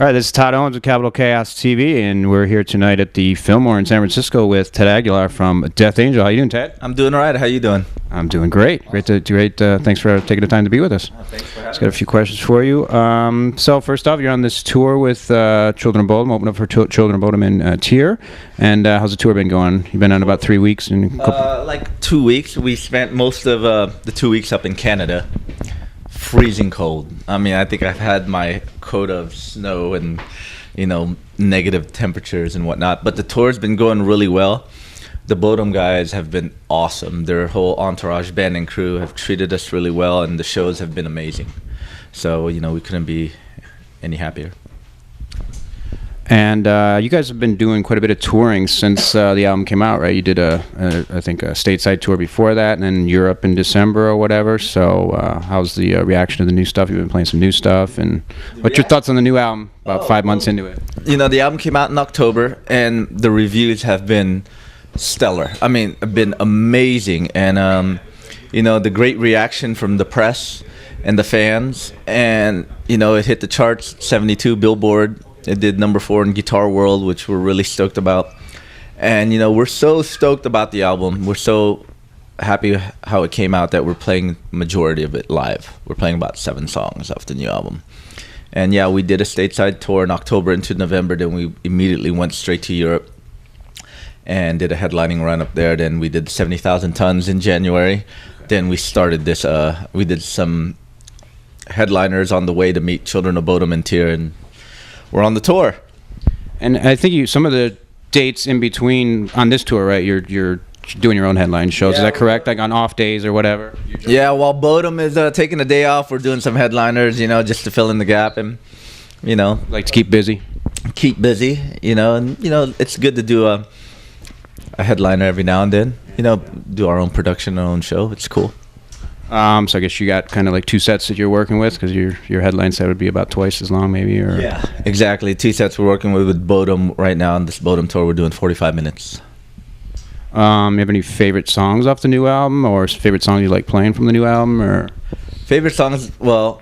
All right, this is Todd Owens with Capital Chaos TV, and we're here tonight at the Fillmore in San Francisco with Ted Aguilar from Death Angel. How you doing, Ted? I'm doing all right. How you doing? I'm doing great. Awesome. Great. Thanks for taking the time to be with us. Thanks for having me. Just got a few questions for you. So first off, you're on this tour with Children of Bodom, opening up for Children of Bodom in Tier. And how's the tour been going? You've been on about 3 weeks. Like 2 weeks. We spent most of the 2 weeks up in Canada. Freezing cold. I mean, I think I've had my quota of snow and, negative temperatures and whatnot. But the tour's been going really well. The Bodom guys have been awesome. Their whole entourage, band and crew have treated us really well, and the shows have been amazing. So, we couldn't be any happier. And you guys have been doing quite a bit of touring since the album came out, right? You did I think a stateside tour before that, and then Europe in December or whatever. So how's the reaction to the new stuff? You've been playing some new stuff, and what's your thoughts on the new album about 5 months into it? The album came out in October, and the reviews have been stellar. I mean, have been amazing, and the great reaction from the press and the fans, and it hit the charts, 72 Billboard. It did number 4 in Guitar World, which we're really stoked about. And, we're so stoked about the album. We're so happy how it came out that we're playing majority of it live. We're playing about 7 songs off the new album. And, yeah, we did a stateside tour in October into November. Then we immediately went straight to Europe and did a headlining run up there. Then we did 70,000 Tons in January. Then we started this, we did some headliners on the way to meet Children of Bodom and Tier, and we're on the tour. And I think some of the dates in between on this tour, right? You're doing your own headline shows. Is that correct? Like on off days or whatever? Yeah, while Bodom is taking a day off, we're doing some headliners, just to fill in the gap and, like to keep busy. Keep busy, and it's good to do a headliner every now and then. Do our own production, our own show. It's cool. So I guess you got kind of like 2 sets that you're working with, because your headline set would be about twice as long, maybe. Or yeah, exactly. 2 sets we're working with Bodom right now. On this Bodom tour, we're doing 45 minutes. You have any favorite songs off the new album, or favorite songs you like playing from the new album, or favorite songs? Well,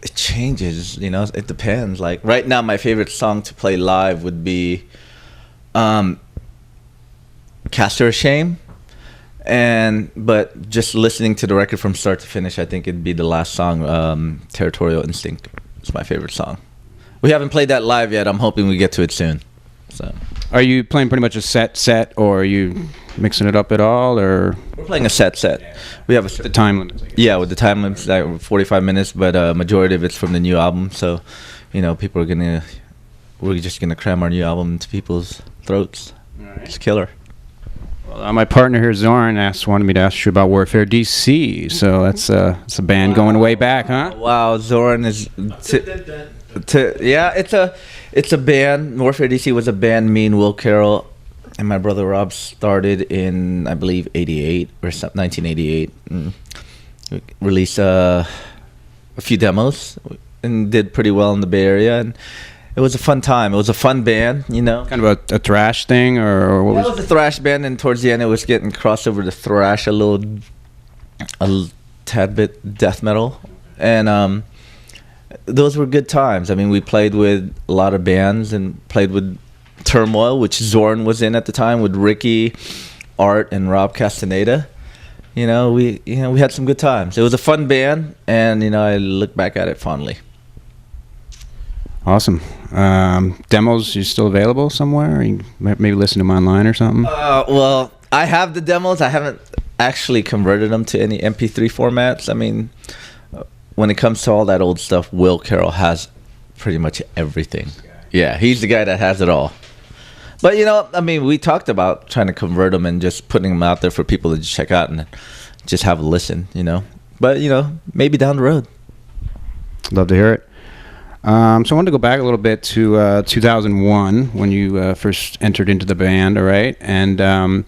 it changes. It depends. Like right now, my favorite song to play live would be "Cast Her Shame." But just listening to the record from start to finish, I think it'd be the last song, Territorial Instinct. It's my favorite song. We haven't played that live yet. I'm hoping we get to it soon. So, are you playing pretty much a set, or are you mixing it up at all, or? We're playing a set. We have the time limit. Yeah, with the time limits, like 45 minutes, but majority of it's from the new album. So, we're just gonna cram our new album into people's throats. Right. It's killer. My partner here, Zoran, wanted me to ask you about Warfare DC. So that's a band going way back, huh? Wow, Zoran is. Yeah, it's a band. Warfare DC was a band. Me and Will Carroll and my brother Rob started in, I believe, 88 or 1988. We released a few demos and did pretty well in the Bay Area. And it was a fun time. It was a fun band, Kind of a thrash thing, or what was it? It was a thrash band, and towards the end it was getting crossed over to thrash, a tad bit death metal. And those were good times. I mean, we played with a lot of bands and played with Turmoil, which Zorn was in at the time, with Ricky, Art, and Rob Castaneda. We had some good times. It was a fun band, and I look back at it fondly. Awesome. Demos, you still available somewhere? Or you maybe listen to them online or something? Well, I have the demos. I haven't actually converted them to any MP3 formats. I mean, when it comes to all that old stuff, Will Carroll has pretty much everything. Yeah, he's the guy that has it all. But, we talked about trying to convert them and just putting them out there for people to check out and just have a listen, But, maybe down the road. Love to hear it. So I wanted to go back a little bit to 2001 when you first entered into the band, all right? And what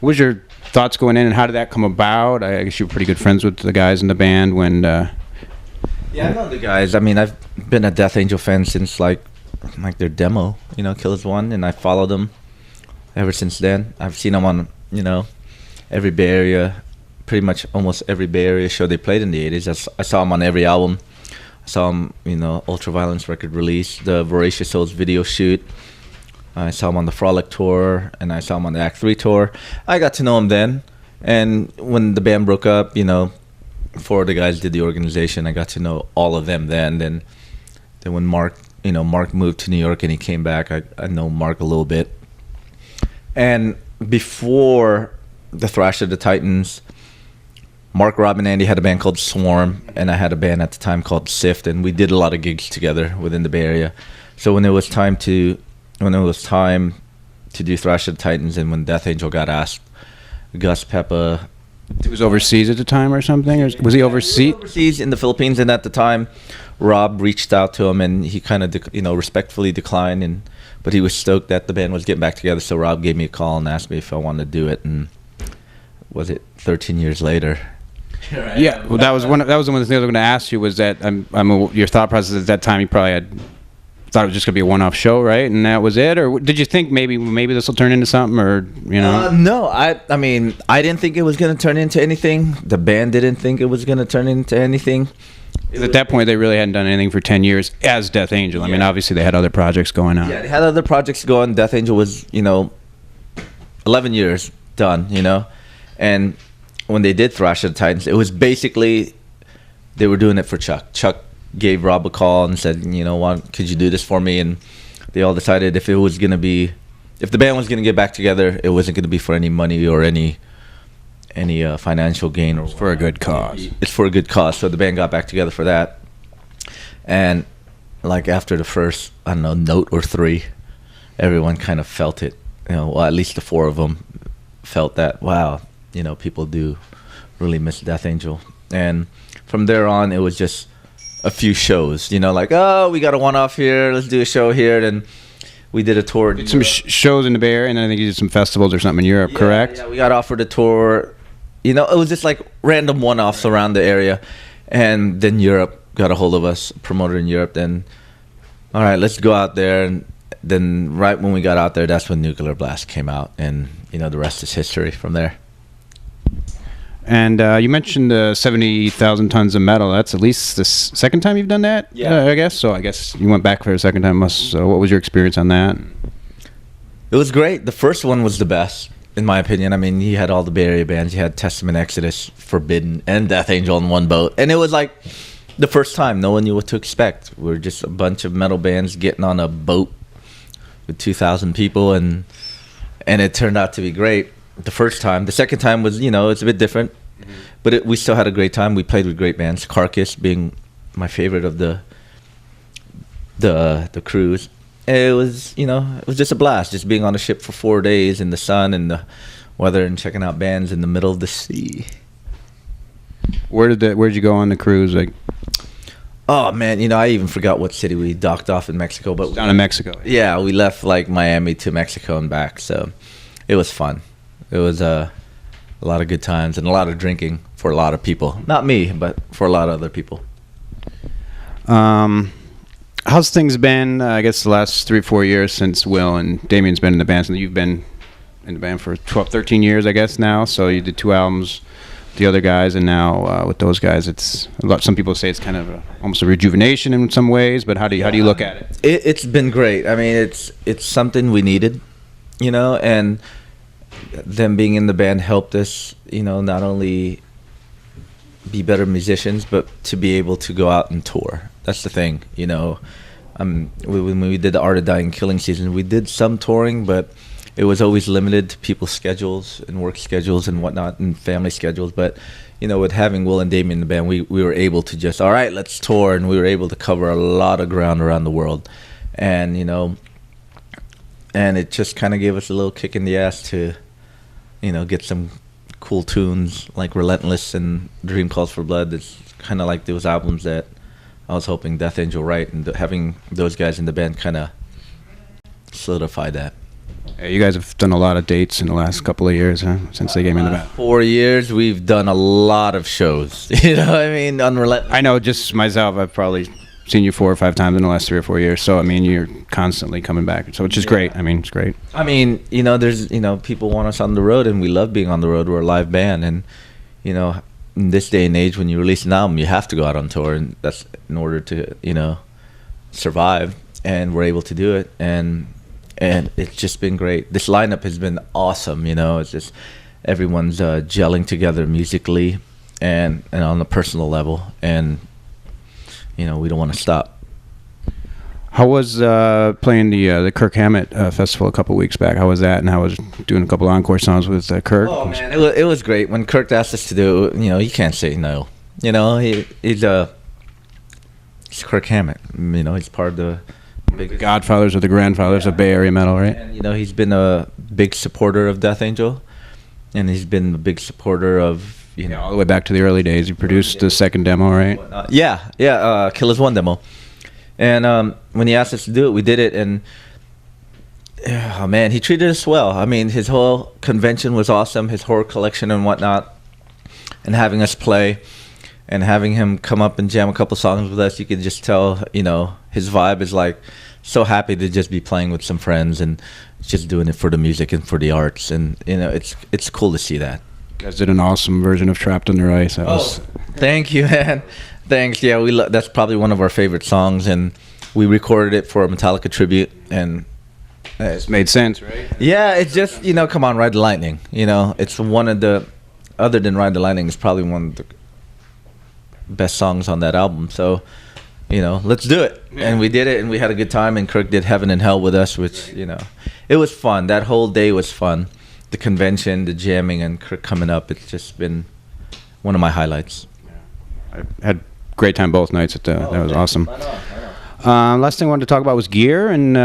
was your thoughts going in, and how did that come about? I guess you were pretty good friends with the guys in the band when... Yeah, I know the guys. I mean, I've been a Death Angel fan since, like their demo, Killers One, and I followed them ever since then. I've seen them on, every Bay Area, pretty much almost every Bay Area show they played in the 80s. I saw them on every album. saw him, Ultraviolence record release, the Voracious Souls video shoot. I saw him on the Frolic tour, and I saw him on the Act 3 tour. I got to know him then. And when the band broke up, 4 of the guys did the organization. I got to know all of them then. Then when Mark moved to New York and he came back, I know Mark a little bit. And before the Thrash of the Titans, Mark, Rob, and Andy had a band called Swarm, and I had a band at the time called Sift, and we did a lot of gigs together within the Bay Area. So when it was time to do Thrash of the Titans, and when Death Angel got asked, Gus Peppa. He was overseas at the time or something? Or was he overseas? He was overseas in the Philippines, and at the time, Rob reached out to him, and he kind of, respectfully declined, but he was stoked that the band was getting back together, so Rob gave me a call and asked me if I wanted to do it, and was it 13 years later? Yeah, well, that was one of the things I was going to ask you, was that your thought process at that time, you probably had thought it was just going to be a one-off show, right? And that was it? Or did you think maybe this will turn into something, or, No, I mean, I didn't think it was going to turn into anything. The band didn't think it was going to turn into anything. At that point, they really hadn't done anything for 10 years as Death Angel. I mean, obviously, they had other projects going on. Yeah, they had other projects going. Death Angel was, 11 years done, And when they did Thrash of the Titans, it was basically, they were doing it for Chuck. Chuck gave Rob a call and said, could you do this for me? And they all decided if the band was going to get back together, it wasn't going to be for any money or any financial gain. Or for a good cause. It's for a good cause. So the band got back together for that. And like after the first, note or 3, everyone kind of felt it. At least the 4 of them felt that, wow, people do really miss Death Angel. And from there on, it was just a few shows, like, oh, we got a one-off here, let's do a show here. And we did a tour. Did some shows in the Bay Area, and I think you did some festivals or something in Europe, correct? Yeah, we got offered a tour. It was just like random one-offs around the area. And then Europe got a hold of us, promoter in Europe. Then, all right, let's go out there. And then right when we got out there, that's when Nuclear Blast came out. And, the rest is history from there. And you mentioned 70,000 tons of metal. That's at least the second time you've done that, I guess. So I guess you went back for a second time. So what was your experience on that? It was great. The first one was the best, in my opinion. I mean, you had all the Bay Area bands. You had Testament, Exodus, Forbidden, and Death Angel in one boat. And it was like the first time. No one knew what to expect. We were just a bunch of metal bands getting on a boat with 2,000 people, and it turned out to be great. The first time. The second time was, it's a bit different, but we still had a great time. We played with great bands. Carcass being my favorite of the cruise. It was, it was just a blast, just being on a ship for 4 days in the sun and the weather and checking out bands in the middle of the sea. Where'd you go on the cruise? Like, oh man, I even forgot what city we docked off in Mexico, but down in Mexico. Yeah, we left like Miami to Mexico and back, so it was fun. It was a lot of good times and a lot of drinking for a lot of people. Not me, but for a lot of other people. How's things been, I guess, the last 3 or 4 years since Will and Damien's been in the band? So you've been in the band for 12, 13 years, I guess, now. So you did 2 albums, the other guys, and now with those guys, it's a lot. Some people say it's kind of almost a rejuvenation in some ways, but how do you look at it? It's been great. I mean, it's something we needed, and them being in the band helped us, not only be better musicians, but to be able to go out and tour. That's the thing, when we did the Art of Dying Killing season, we did some touring, but it was always limited to people's schedules and work schedules and whatnot and family schedules. But, with having Will and Damien in the band, we were able to just, all right, let's tour. And we were able to cover a lot of ground around the world. And, and it just kind of gave us a little kick in the ass to, get some cool tunes like Relentless and Dream Calls for Blood. It's kind of like those albums that I was hoping Death Angel write, and having those guys in the band kind of solidified that. Yeah, you guys have done a lot of dates in the last couple of years, huh? Since they came in the band. 4 years, we've done a lot of shows. On Relentless. I know, just myself, I've probably seen you 4 or 5 times in the last 3 or 4 years. So, I mean, you're constantly coming back. So, which is great. I mean, it's great. I mean, there's, people want us on the road, and we love being on the road. We're a live band, and, in this day and age, when you release an album, you have to go out on tour, and that's in order to, survive. And we're able to do it, and it's just been great. This lineup has been awesome. It's just everyone's gelling together musically and on a personal level, and we don't want to stop. How was playing the Kirk Hammett festival a couple weeks back? How was that? And how was doing a couple encore songs with Kirk? Oh man, it was great. When Kirk asked us to do it, you can't say no. He's Kirk Hammett. He's part of the big godfathers or the grandfathers of Bay Area metal, right? And he's been a big supporter of Death Angel, and he's been a big supporter of all the way back to the early days. He produced the second demo, right? Killer's One demo. And when he asked us to do it, we did it, and oh man, he treated us well. I mean, his whole convention was awesome, his horror collection and whatnot, and having us play and having him come up and jam a couple songs with us, you could just tell, his vibe is like so happy to just be playing with some friends and just doing it for the music and for the arts, and it's cool to see that. You guys did an awesome version of Trapped Under Ice. Thank you, man. Thanks. Yeah, that's probably one of our favorite songs, and we recorded it for a Metallica tribute, and it's made sense, right? Yeah, it's just come on, Ride the Lightning. It's one of the, other than Ride the Lightning, it's probably one of the best songs on that album. So, let's do it. Yeah. And we did it, and we had a good time. And Kirk did Heaven and Hell with us, which it was fun. That whole day was fun. The convention, the jamming, and Kirk coming up. It's just been one of my highlights. Yeah. I had great time both nights. That was awesome. I know. Last thing I wanted to talk about was gear, and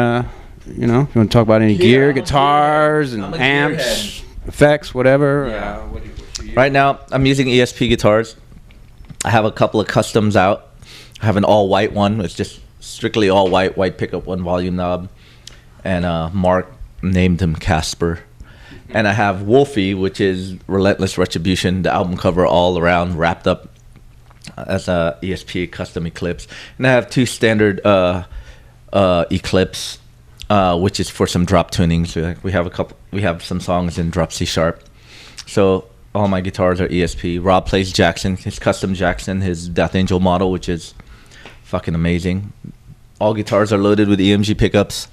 you want to talk about any gear, guitars, and amps, effects, whatever. Yeah. Right now, I'm using ESP guitars. I have a couple of customs out. I have an all-white one. It's just strictly all-white, white pickup, one volume knob, and Mark named him Casper. And I have Wolfie, which is Relentless Retribution, the album cover all around, wrapped up as a ESP custom Eclipse. And I have two standard Eclipse, which is for some drop tunings. We have some songs in drop C sharp. So all my guitars are ESP. Rob plays Jackson, his custom Jackson, his Death Angel model, which is fucking amazing. All guitars are loaded with EMG pickups.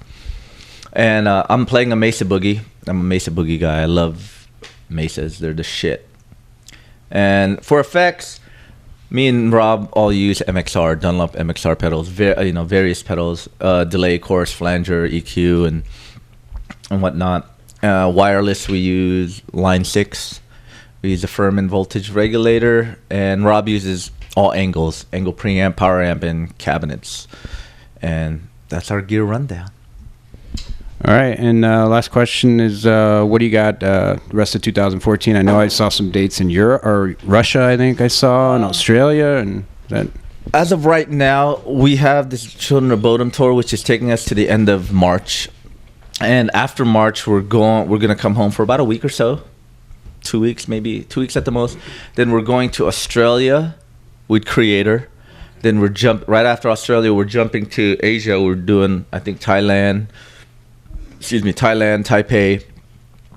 And I'm playing a Mesa Boogie. I'm a Mesa Boogie guy. I love Mesas. They're the shit. And for effects, me and Rob all use MXR, Dunlop MXR pedals, various pedals, delay, chorus, flanger, EQ, and whatnot. Wireless, we use Line 6. We use a Furman voltage regulator, and Rob uses all angles, angle preamp, power amp, and cabinets. And that's our gear rundown. All right, and last question is, what do you got the rest of 2014? I know I saw some dates in Europe or Russia. I think I saw in Australia, and that. As of right now, we have this Children of Bodom tour, which is taking us to the end of March, and after March, we're gonna come home for about a week or so, 2 weeks, maybe 2 weeks at the most. Then we're going to Australia with Creator. Then right after Australia, we're jumping to Asia. We're doing, I think, Thailand, Taipei,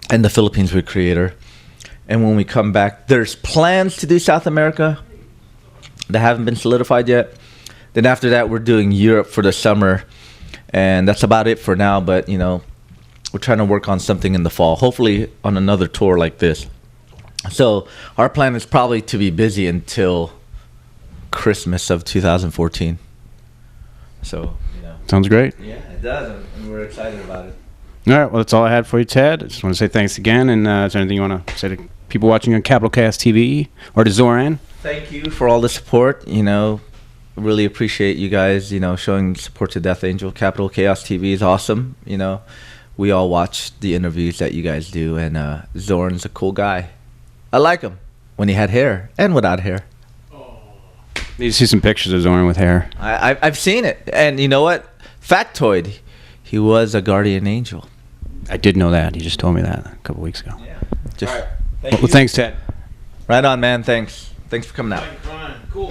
and the Philippines with Creator. And when we come back, there's plans to do South America that haven't been solidified yet. Then after that, we're doing Europe for the summer, and that's about it for now. But we're trying to work on something in the fall, hopefully on another tour like this. So our plan is probably to be busy until Christmas of 2014. So sounds great. Yeah, it does, and we're excited about it. All right, well, that's all I had for you, Ted. I just want to say thanks again, and is there anything you want to say to people watching on Capital Cast TV or to Zoran? Thank you for all the support. Really appreciate you guys, showing support to Death Angel. Capital Chaos TV is awesome. We all watch the interviews that you guys do, and Zoran's a cool guy. I like him when he had hair and without hair. Need to see some pictures of Zoran with hair. I've seen it, and you know what? Factoid, he was a guardian angel. I did know that. He just told me that a couple weeks ago. Yeah. All right. Well, thanks, Ted. Right on, man. Thanks for coming out. Cool.